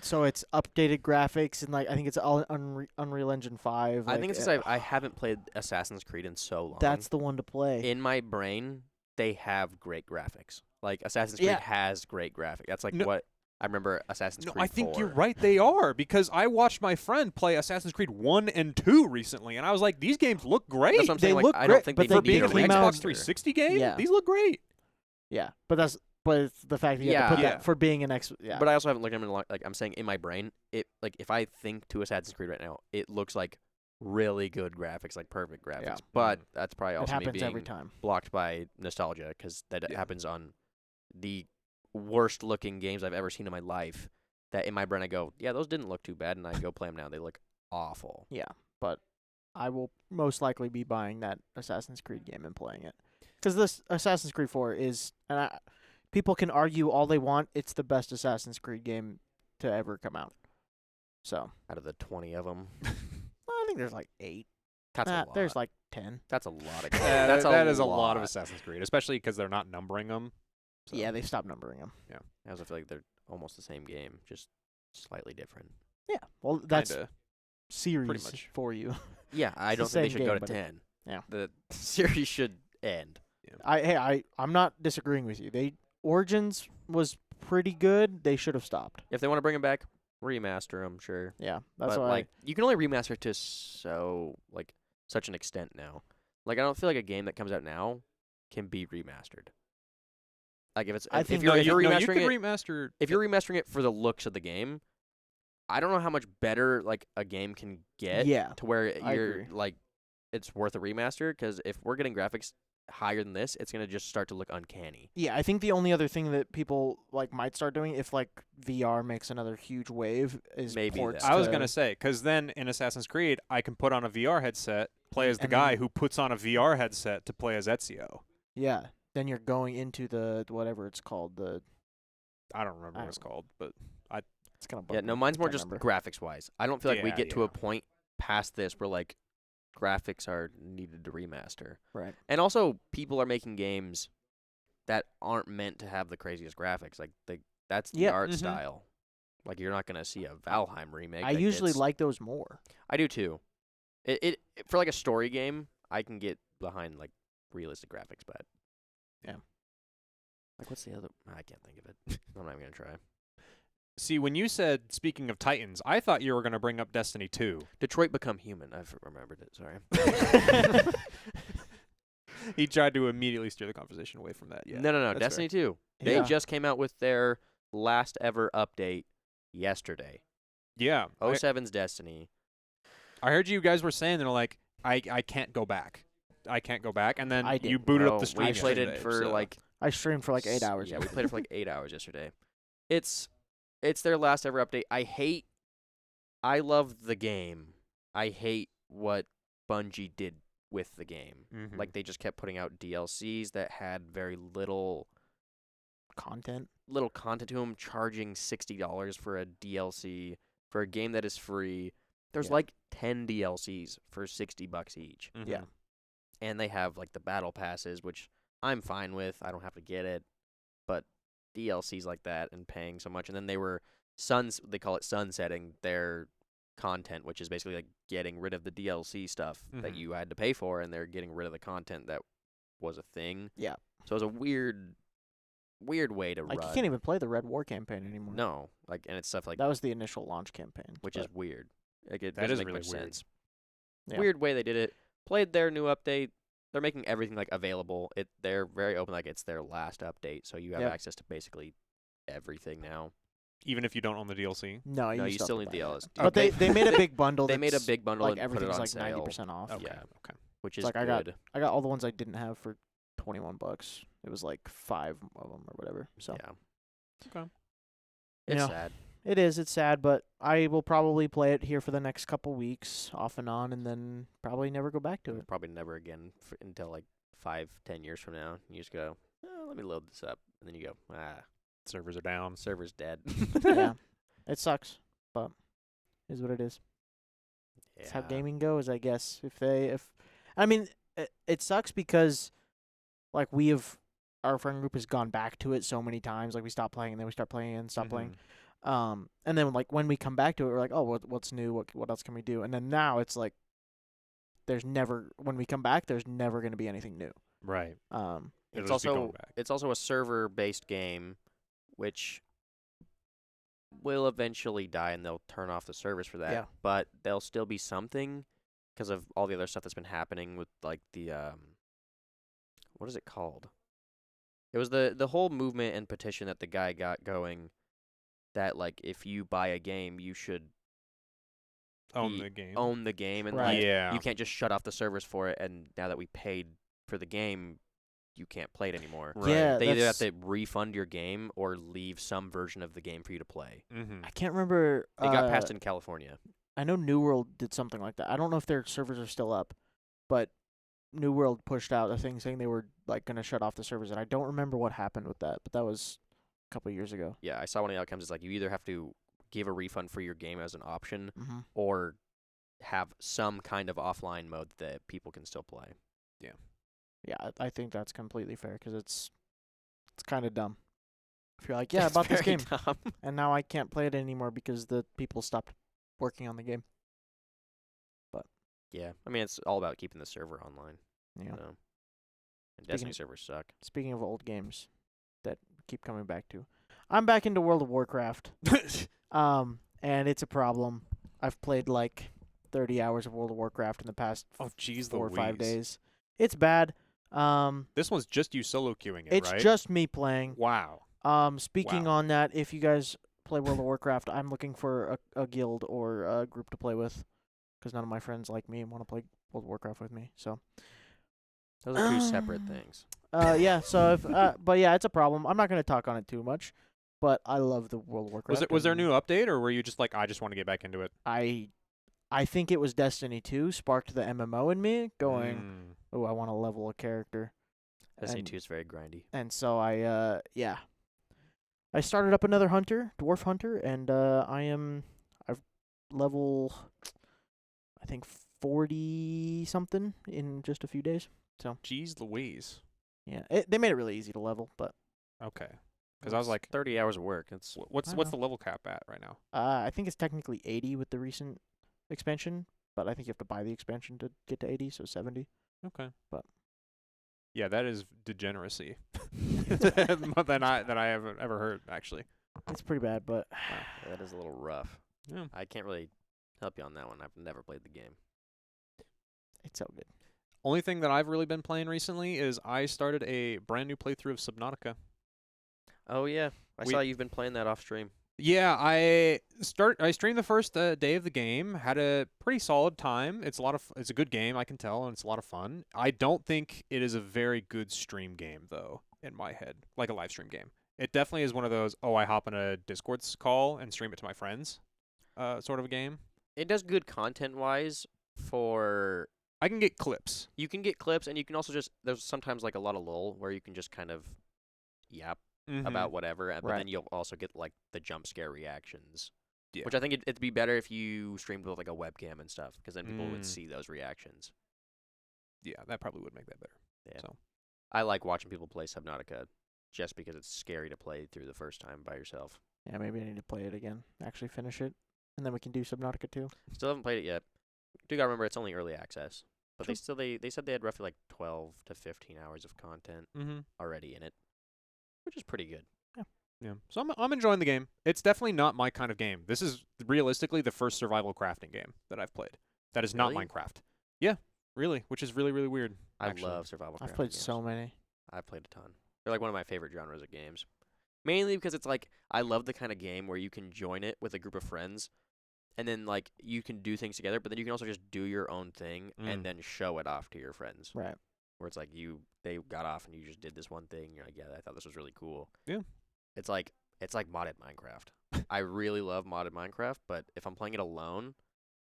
So it's updated graphics and like I think it's all Unreal Engine 5. I think it's because I haven't played Assassin's Creed in so long. that's the one to play. in my brain, they have great graphics. Like Assassin's Creed Yeah. has great graphics. That's like No. what I remember Assassin's no, Creed I think 4. you're right. They are because I watched my friend play Assassin's Creed 1 and 2 recently, and I was like, these games look great. That's what I'm They saying. Like, look I don't great, think but they they need For a being an came Xbox out- 360 game, Yeah. these look great. Yeah, but it's the fact that you have to put Yeah. that for being an X. Yeah. But I also haven't looked at them in a long, like I'm saying in my brain, it like if I think to Assassin's Creed right now, it looks like really good graphics, like perfect graphics. Yeah. But that's probably it also me happens being every time. blocked by nostalgia because that Yeah. happens on the worst looking games I've ever seen in my life. That in my brain I go, yeah, those didn't look too bad, and I go play them now. They look awful. Yeah, but I will most likely be buying that Assassin's Creed game and playing it. Because this Assassin's Creed 4 is, people can argue all they want, it's the best Assassin's Creed game to ever come out. So, Out of the 20 of them, I think there's like 8. that's a lot. There's like 10. That's a lot of. That is a lot of Assassin's Creed, especially because they're not numbering them. So. Yeah, they stopped numbering them. I also feel like they're almost the same game, just slightly different. Yeah, well, that's Kinda. series much. for you. Yeah, I It's don't the think they same should go game, to but 10. yeah. The series should end. I'm not disagreeing with you. Origins was pretty good. They should have stopped. If they want to bring them back, remaster them, sure. Yeah, that's But why. like, you can only remaster to such an extent now. Like, I don't feel like a game that comes out now can be remastered. Like, if it's I if think- you're you remastering could it, remaster. if you're remastering it for the looks of the game, I don't know how much better like a game can get Yeah, to where I you're agree. like it's worth a remaster. Because if we're getting graphics higher than this, it's gonna just start to look uncanny. yeah. I think the only other thing that people like might start doing if like VR makes another huge wave is Maybe ports. that. I was to- gonna say, because then in Assassin's Creed, I can put on a VR headset, play as the And guy then- who puts on a VR headset to play as Ezio. Yeah, then you're going into the whatever it's called. I don't remember I what it's don't called, but It's kind of Yeah, no, mine's more just graphics wise. I don't feel like we Yeah, get to yeah. a point past this where like graphics are needed to remaster. Right. And also, people are making games that aren't meant to have the craziest graphics. Like that's the Yeah, art mhm. style. Like you're not gonna see a Valheim remake. I that usually gets- like those more. I do too. It for like a story game, I can get behind like realistic graphics, but Yeah. Like what's the other? I can't think of it. I'm not even gonna try. see, when you said speaking of Titans, I thought you were gonna bring up Destiny 2. Detroit Become Human. I've remembered it. Sorry. He tried to immediately steer the conversation away from that. Yeah. No. that's fair. Destiny 2. They Yeah. just came out with their last ever update yesterday. Yeah. 07's Destiny. I heard you guys were saying they're like, I can't go back. I can't go back, and then I you did. booted Bro, up the stream. we played it yesterday, for so- like I streamed for like 8 hours. Yeah, we played it for like 8 hours yesterday. It's their last ever update. I love the game. I hate what Bungie did with the game. Mhm. Like they just kept putting out DLCs that had very little content. content to them, charging $60 for a DLC for a game that is free. There's Yeah. like 10 DLCs for $60 each. Mhm. Yeah. And they have like the battle passes, which I'm fine with. I don't have to get it. But DLCs like that and paying so much, and then they call it sunsetting their content, which is basically like getting rid of the DLC stuff that Mhm. you had to pay for, and they're getting rid of the content that was a thing. Yeah. So it was a weird way to Like run. you can't even play the Red War campaign anymore. No, like, and it's stuff like That was the initial launch campaign. which but is weird. Like it That doesn't is make really much weird. sense. Yeah. Weird way they did it. Played their new update. They're making everything like available. They're very open, like it's their last update, so you have Yep. access to basically everything now. Even if you don't own the DLC. No, No, you still have need to buy the it. DLC. But they made a big bundle. They made a that's, big bundle like and put it everything's on like sale, 90% off. Okay. Yeah. Okay. which is Like I good. got all the ones I didn't have for $21. It was like 5 of them or whatever. So Yeah. Okay. It's Yeah. sad. it's sad, but I will probably play it here for the next couple weeks, off and on, and then probably never go back to it. Probably never again until like 5-10 years from now. You just go, let me load this up, and then you go, Servers are down. server's dead. Yeah, it sucks, but it is what it is. It's how Yeah. gaming goes, I guess. I mean, it sucks because, like, our friend group has gone back to it so many times. Like, we stop playing and then we start playing and stop playing. And then like when we come back to it, we're like, oh, what's new? What else can we do? And then now it's like, when we come back, there's never going to be anything new. Right. It's It'll just be going back. it's also a server-based game, which will eventually die, and they'll turn off the servers for that. Yeah. But there'll still be something because of all the other stuff that's been happening with like the what is it called? It was the whole movement and petition that the guy got going. That like if you buy a game, you should Own the game. own the game, and Right. like Yeah. you can't just shut off the servers for it. And now that we paid for the game, you can't play it anymore. Right. Yeah, They either have that's- to refund your game or leave some version of the game for you to play. Mm-hmm. I can't remember. It got passed in California. I know New World did something like that. I don't know if their servers are still up, but New World pushed out a thing saying they were like gonna shut off the servers, and I don't remember what happened with that, but that was a couple years ago. Yeah, I saw one of the outcomes is like you either have to give a refund for your game as an option, Mm-hmm. or have some kind of offline mode that people can still play. Yeah, I think that's completely fair because it's kind of dumb. If you're like, yeah, I It's bought this very game, dumb. and now I can't play it anymore because the people stopped working on the game. Yeah, I mean it's all about keeping the server online. Yeah. So. And Destiny servers suck. Speaking of old games that keep coming back to, I'm back into World of Warcraft. And it's a problem. I've played like 30 hours of World of Warcraft in the past Oh, jeez, 4 or 5 Louise. days. It's bad. This one's just you solo queuing it, It's right? just me playing. Wow. Speaking Wow. on that, if you guys play World of Warcraft, I'm looking for a guild or a group to play with, because none of my friends like me and want to play World of Warcraft with me. So, Those are two separate things. yeah. So if, but yeah, it's a problem. I'm not gonna talk on it too much, but I love the World of Warcraft. Was there a and new update, or were you just like, I just want to get back into it? I think it was Destiny 2 sparked the MMO in me, going, Mm. oh, I want to level a character. Destiny And- 2 is very grindy. And so I started up another hunter, dwarf hunter, and I've level, I think 40 something in just a few days. Jeez Louise. Yeah, they made it really easy to level, but Okay. Because I was like, 30 hours of work. It's what's I the know. level cap at right now? I think it's technically 80 with the recent expansion, but I think you have to buy the expansion to get to 80, so 70. Okay. But- yeah, that is degeneracy. More than I have ever heard, actually. It's pretty bad, but yeah, that is a little rough. Yeah. I can't really help you on that one. I've never played the game. it's so good. Only thing that I've really been playing recently is I started a brand new playthrough of Subnautica. Oh yeah, I We- saw you've been playing that off stream. Yeah, I streamed the first day of the game, had a pretty solid time. It's a good game, I can tell, and it's a lot of fun. I don't think it is a very good stream game though, in my head, like a live stream game. It definitely is one of those, I hop on a Discord call and stream it to my friends, sort of a game. It does good content wise for I can get clips. you can get clips and you can also just there's sometimes like a lot of lull where you can just kind of yap Mhm. about whatever, but Right. then you'll also get like the jump scare reactions. Yeah. Which I think it'd be better if you streamed with like a webcam and stuff, because then people would Mm. see those reactions. Yeah, that probably would make that better. Yeah. So I like watching people play Subnautica just because it's scary to play through the first time by yourself. Yeah, maybe I need to play it again, actually finish it, and then we can do Subnautica 2. Still haven't played it yet. Do gotta remember it's only early access. But True. they said they had roughly like 12 to 15 hours of content already in it, which is pretty good. yeah. So I'm enjoying the game. It's definitely not my kind of game. This is realistically the first survival crafting game that I've played. That is not Really? Minecraft. Yeah, really, which is really, really weird. I actually. love survival I've crafting played games. so many. I've played a ton. They're like one of my favorite genres of games. Mainly because it's like I love the kind of game where you can join it with a group of friends and then like you can do things together, but then you can also just do your own thing Mm. and then show it off to your friends. Right. Where it's like they got off and you just did this one thing and you're like, yeah, I thought this was really cool. Yeah. It's like modded Minecraft. I really love modded Minecraft, but if I'm playing it alone,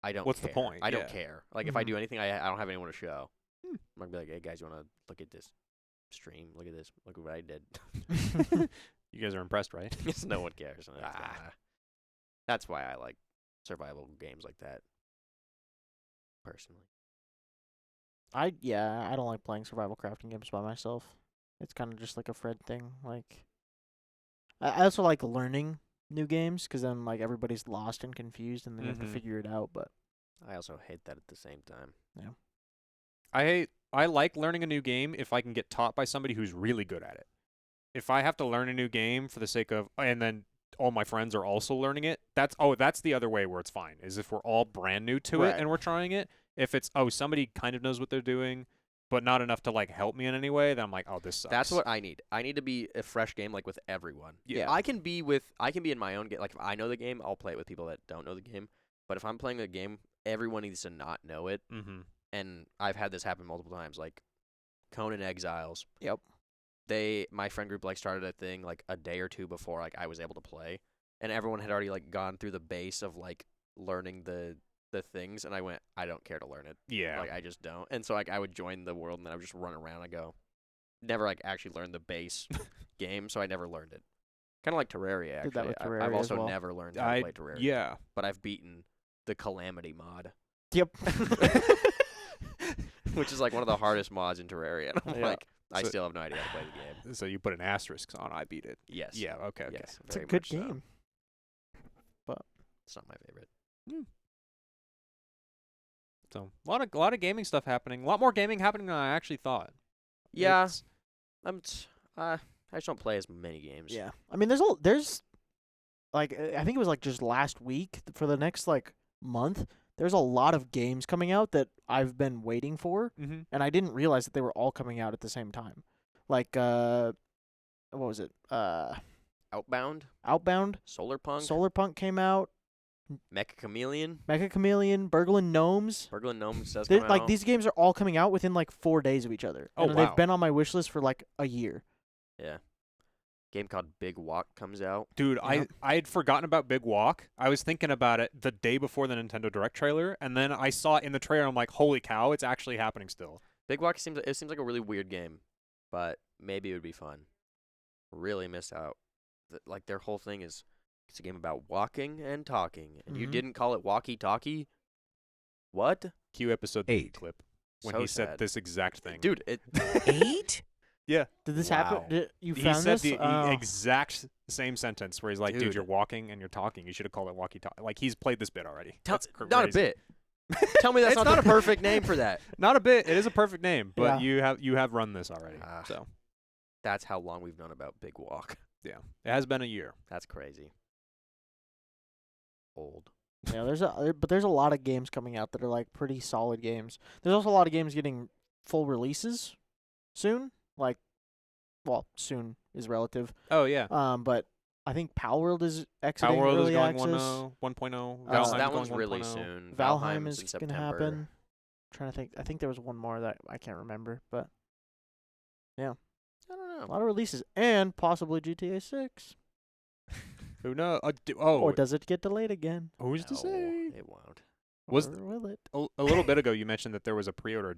I don't What's the care. point? I don't Yeah. care. Like if I Mhm. do anything, I don't have anyone to show. Hmm. I'm gonna be like, hey guys, you wanna look at this stream? Look at this. Look at what I did. You guys are impressed, right? Because no one cares. And Ah. that's why I like survival games like that. Personally. I don't like playing survival crafting games by myself. It's kind of just like a Fred thing. Like, I also like learning new games because then like everybody's lost and confused and then you have to Mhm. figure it out. But I also hate that at the same time. I like learning a new game if I can get taught by somebody who's really good at it. If I have to learn a new game for the sake of, and then all my friends are also learning it, that's the other way where it's fine, is if we're all brand new to it Right. and we're trying it. If it's, somebody kind of knows what they're doing, but not enough to like help me in any way, then I'm like, this sucks. That's what I need. I need to be a fresh game like with everyone. Yeah. I can be in my own game. Like if I know the game, I'll play it with people that don't know the game. But if I'm playing the game, everyone needs to not know it. Mm-hmm. And I've had this happen multiple times. Like Conan Exiles. Yep. My friend group like started a thing like a day or two before like I was able to play, and everyone had already like gone through the base of like learning the the things, and I went, I don't care to learn it. Yeah. Like I just don't. And so like I would join the world, and then I would just run around. I go, never like actually learned the base game, so I never learned it. Kind of like Terraria. Did that Actually, with I've Terraria as also well. never learned how to play Terraria. Yeah. But I've beaten the Calamity mod, Yep. which is like one of the hardest mods in Terraria. And I'm Yeah. like, I So- still have no idea how to play the game. So you put an asterisk on I beat it. Yes. Yeah, okay. Yes. It's a very good much so. game. It's not my favorite. So a lot of gaming stuff happening. A lot more gaming happening than I actually thought. Yeah. It's- I just don't play as many games. Yeah. I mean, there's like I think it was like just last week for the next like month. There's a lot of games coming out that I've been waiting for, Mhm. and I didn't realize that they were all coming out at the same time. Like what was it? Outbound, Outbound, Solarpunk, Solarpunk came out, Mecha Chameleon, Mecha Chameleon, Burglin' Gnomes. Burglin' Gnomes does They're, come like out. these games are all coming out within like 4 days of each other. Oh, and wow. they've been on my wish list for like a year. Yeah. Game called Big Walk comes out. Dude, Yeah. I had forgotten about Big Walk. I was thinking about it the day before the Nintendo Direct trailer, and then I saw it in the trailer. I'm like, holy cow, it's actually happening still. Big Walk seems like a really weird game, but maybe it would be fun. Really missed out. Like their whole thing is it's a game about walking and talking, and you Mhm. didn't call it walkie-talkie. What? Cue episode 8. clip when So he said sad. this exact thing. Dude, it 8? Yeah. Did this Wow. happen? You He found said this? the Oh. exact same sentence where he's like, dude, Dude. you're walking and you're talking. You should have called it walkie-talkie. Like, he's played this bit already. Tell- That's not a crazy. bit. Tell me that's It's not the not a- perfect name for that. Not a bit. It is a perfect name, but Yeah. you have run this already. Ah. So, That's how long we've known about Big Walk. yeah. It has been a year. That's crazy. Old. Yeah, there's a lot of games coming out that are like pretty solid games. There's also a lot of games getting full releases soon. Like, well, soon is relative. Oh, yeah. But I think Palworld is exiting Power World is early going access. 1.0. So that Valheim's one's going really 1.0. soon. Valheim Valheim's is in gonna September. happen. Trying to think. I think there was one more that I can't remember, but I don't a know. lot of releases and possibly GTA 6. Who knows? Or does it get delayed again? who's to No, say? it won't. Was or will it? A little bit ago, you mentioned that there was a pre-order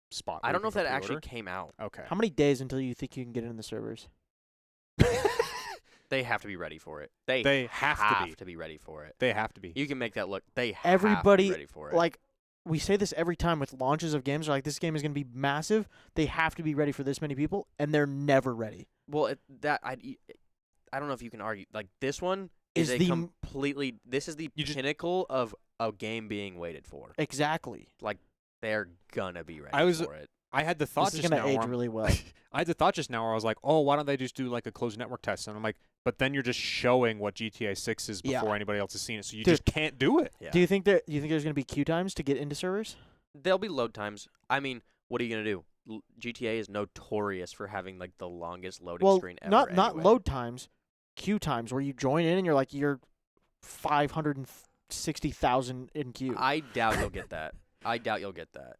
spot. I where don't you know if can that go actually pre-order. came out. Okay. How many days until you think you can get in the servers? They have to be ready for it. They have to be. ready for it. They have to be. You can make that look. They have Everybody, to be ready for it. Like, we say this every time with launches of games. They're like, this game is going to be massive. They have to be ready for this many people, and they're never ready. well, I don't know if you can argue. Like this one is Is a the- completely. This is the You just- pinnacle of a game being waited for. Exactly. They're gonna be ready I was- for it. I had the thought This is just going now. to age where I'm- really well. I had the thought just now where I was like, oh, why don't they just do like a closed network test? And I'm like, but then you're just showing what GTA 6 is Yeah. before anybody else has seen it, so you Dude. just can't do it. Yeah. Do you think there's going to be queue times to get into servers? There'll be load times. I mean, what are you gonna do? GTA is notorious for having like the longest loading Well, screen ever. not anyway. load times, queue times, where you join in and you're 560,000 in queue. I doubt you'll get that. I doubt you'll get that.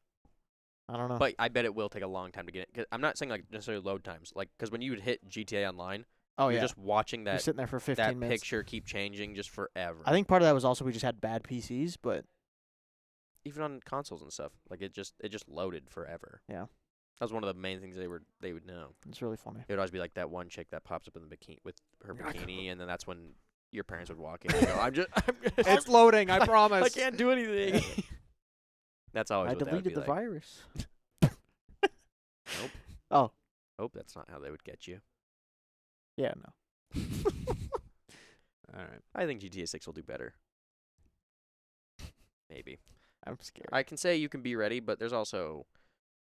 I don't know. But I bet it will take a long time to get it. 'Cause I'm not saying like necessarily load times, like because when you would hit GTA Online, oh you're yeah, just watching you're that sitting there for 15 that minutes. picture keep changing just forever. I think part of that was also we just had bad PCs, but Even on consoles and stuff, like it just loaded forever. Yeah. That was one of the main things they would know. it's really funny. It would always be like that one chick that pops up in the bikini with her bikini, and then that's when your parents would walk in and go, I'm It's loading, I promise. I can't do anything. That's always I what that would deleted be the like. virus. Nope. Oh, Hope that's not how they would get you. yeah, no. All right. I think GTA 6 will do better. Maybe. I'm scared. I can say you can be ready, but there's also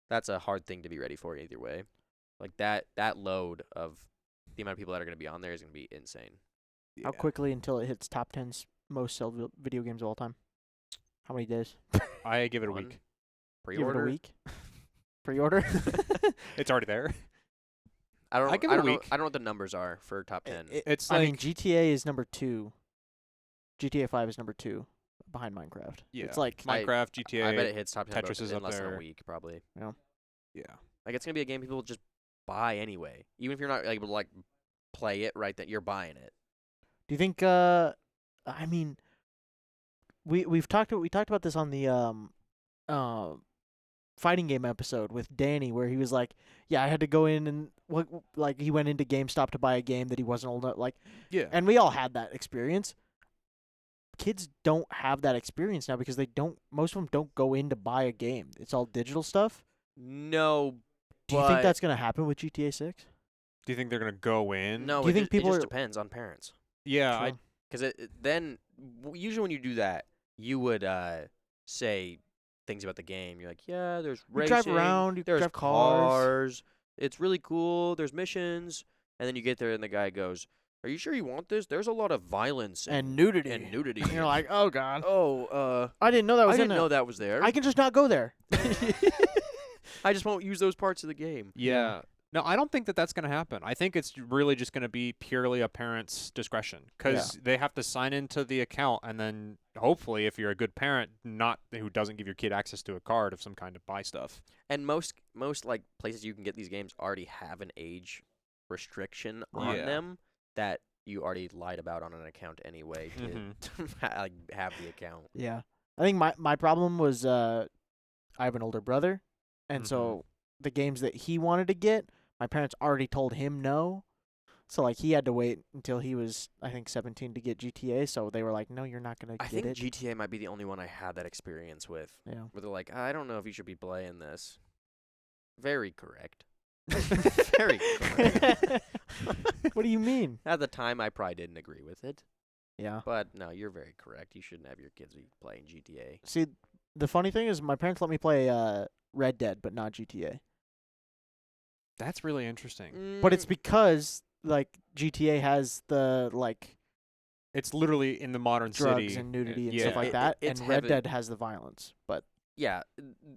that's a hard thing to be ready for either way. Like that load of the amount of people that are going to be on there is going to be insane. How quickly until it hits top 10's most sold video games of all time? How many days? I give it a One. week. Give it a Pre-order. week. Pre-order. It's already there. I don't. I give it a don't know. week. I don't know what the numbers are for top 10. It's I like mean, GTA is number 2. GTA 5 is number 2 behind Minecraft. yeah, It's like Minecraft, GTA. I bet it hits top 10 Tetris is in up less than there. a week, probably. Yeah. Like it's gonna be a game people just buy anyway, even if you're not able to like play it right. That you're buying it. Do you think? I mean, we've talked about this on the fighting game episode with Danny, where he was like, yeah, I had to go in and like he went into GameStop to buy a game that he wasn't old enough, like, Yeah. and we all had that experience. Kids don't have that experience now because most of them don't go in to buy a game. It's all digital stuff. No. Do you think that's gonna happen with GTA 6? Do you think they're gonna go in? No, Do you think it people just are- depends on parents. Yeah. True. Because then usually when you do that, you would say things about the game. You're like, yeah, there's You racing, drive around, you there's drive cars. cars, it's really cool, there's missions, and then you get there and the guy goes, "Are you sure you want this? There's a lot of violence And nudity. And nudity." And you're like, oh god, oh, I didn't know that was I in didn't know that was there. I can just not go there. I just won't use those parts of the game. Yeah. No, I don't think that that's going to happen. I think it's really just going to be purely a parent's discretion because they have to sign into the account and then hopefully, if you're a good parent, not who doesn't give your kid access to a card of some kind to buy stuff. And most like places you can get these games already have an age restriction on Yeah. them that you already lied about on an account anyway to like have the account. Yeah. I think my problem was I have an older brother, and so the games that he wanted to get, my parents already told him no. So like he had to wait until he was, I think, 17 to get GTA. So they were like, "No, you're not gonna I get think it." GTA might be the only one I had that experience with. Yeah. Where they're like, I don't know if you should be playing this. Very correct. Very correct. What do you mean? At the time, I probably didn't agree with it. Yeah. But no, you're very correct. You shouldn't have your kids be playing GTA. See, the funny thing is, my parents let me play Red Dead, but not GTA. That's really interesting. But it's because like GTA has the like It's literally in the modern drugs city. and nudity and yeah. stuff like that, it's and Red heavy. Dead has the violence. But Yeah,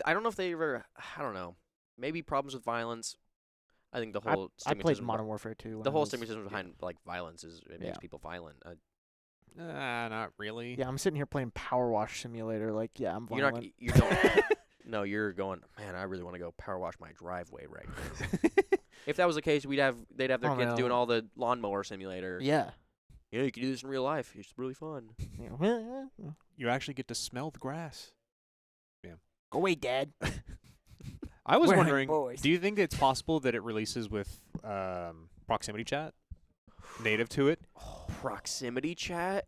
I don't know if they ever. I don't know. Maybe problems with violence. I think the whole I played stigmatism. Modern Warfare 2. The whole stigmatism behind like violence is it makes Yeah. people violent. Not really. Yeah, I'm sitting here playing Power Wash Simulator. Like, yeah, I'm You're not. violent. You don't. No, you're going. Man, I really want to go power wash my driveway right now. If that was the case, they'd have their Oh, kids no. doing all the lawnmower simulator. Yeah. Yeah, you can do this in real life. It's really fun. You actually get to smell the grass. Go away, Dad. I was We're wondering, boys. do you think it's possible that it releases with proximity chat native to it? Proximity chat.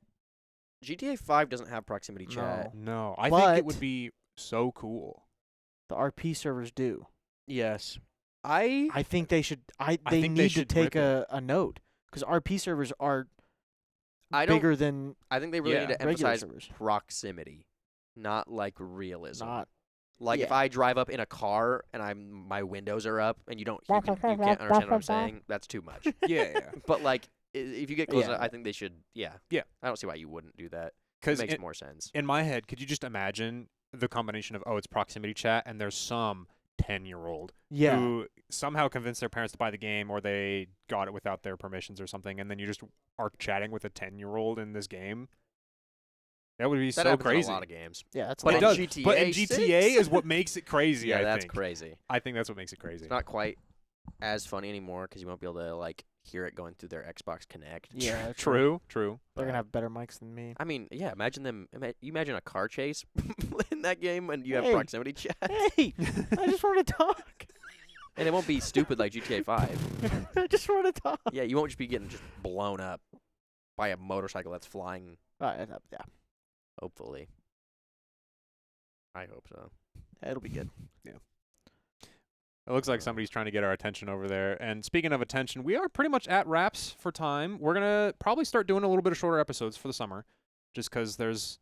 GTA 5 doesn't have proximity chat. No, I think But- it would be so cool. The RP servers do. Yes. I think they should. They think they need to should take rip a note because RP servers are I don't. bigger than I think they really need to regular emphasize servers. proximity, not like realism. Not. Like if yeah. I drive up in a car and my windows are up and you can't understand what I'm saying, that's too much. Yeah. But like if you get close, Yeah. I think they should. Yeah. Yeah. I don't see why you wouldn't do that. It Because makes more sense. in my head, could you just imagine the combination of, it's proximity chat, and there's some 10-year-old Yeah. who somehow convinced their parents to buy the game, or they got it without their permissions or something, and then you just are chatting with a 10-year-old in this game? That would be That so happens crazy. in a lot of games. Yeah, that's. But a it lot. does. GTA But in GTA 6? is what makes it crazy, Yeah, I that's think. crazy. I think that's what makes it crazy. It's not quite as funny anymore because you won't be able to like hear it going through their Xbox Connect. Yeah. True. They're gonna have better mics than me. I mean, yeah. Imagine them. You imagine a car chase in that game, and you have Hey. proximity chat, Hey, I just want to talk. and it won't be stupid like GTA 5. I just want to talk. Yeah, you won't just be getting just blown up by a motorcycle that's flying. Yeah, Hopefully, I hope so. it'll be good. It looks like somebody's trying to get our attention over there. And speaking of attention, we are pretty much at wraps for time. We're going to probably start doing a little bit of shorter episodes for the summer, just because there's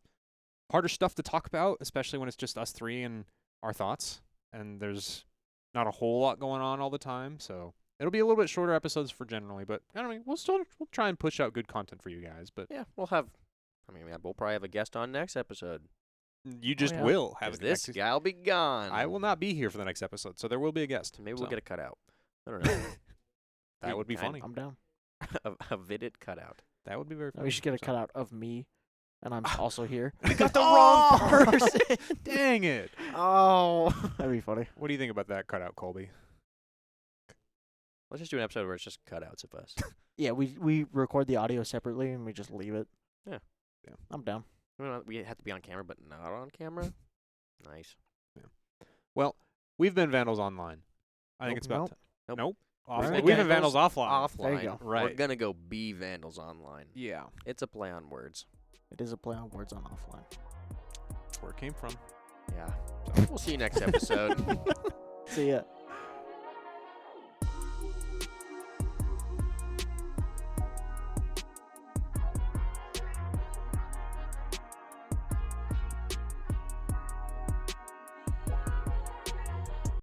harder stuff to talk about, especially when it's just us three and our thoughts. And there's not a whole lot going on all the time. So it'll be a little bit shorter episodes for generally. But I don't know, we'll try and push out good content for you guys. But Yeah, we'll probably have a guest on next episode. you just yeah. will have 'Cause a this next. guy'll be gone. I will not be here for the next episode, so there will be a guest. Maybe we'll so. get a cutout. I don't know. That would be Kind- funny. I'm down. a vidded cutout. That would be very funny. We should get a So- cutout of me, and I'm also here. We got the Oh! wrong person. Dang it. Oh, that'd be funny. What do you think about that cutout, Colby? Let's just do an episode where it's just cutouts of us. Yeah, we record the audio separately and we just leave it. Yeah. Yeah. I'm down. We have to be on camera, but not on camera. Nice. Well, we've been Vandals Online. I think Nope. it's about Nope. time. Nope. Nope. Right. Offline. We've been Vandals Offline. Offline. There you go. We're Right. gonna go be Vandals Online. Yeah. It's a play on words. It is a play on words on offline. That's where it came from. Yeah. We'll see you next episode. See ya.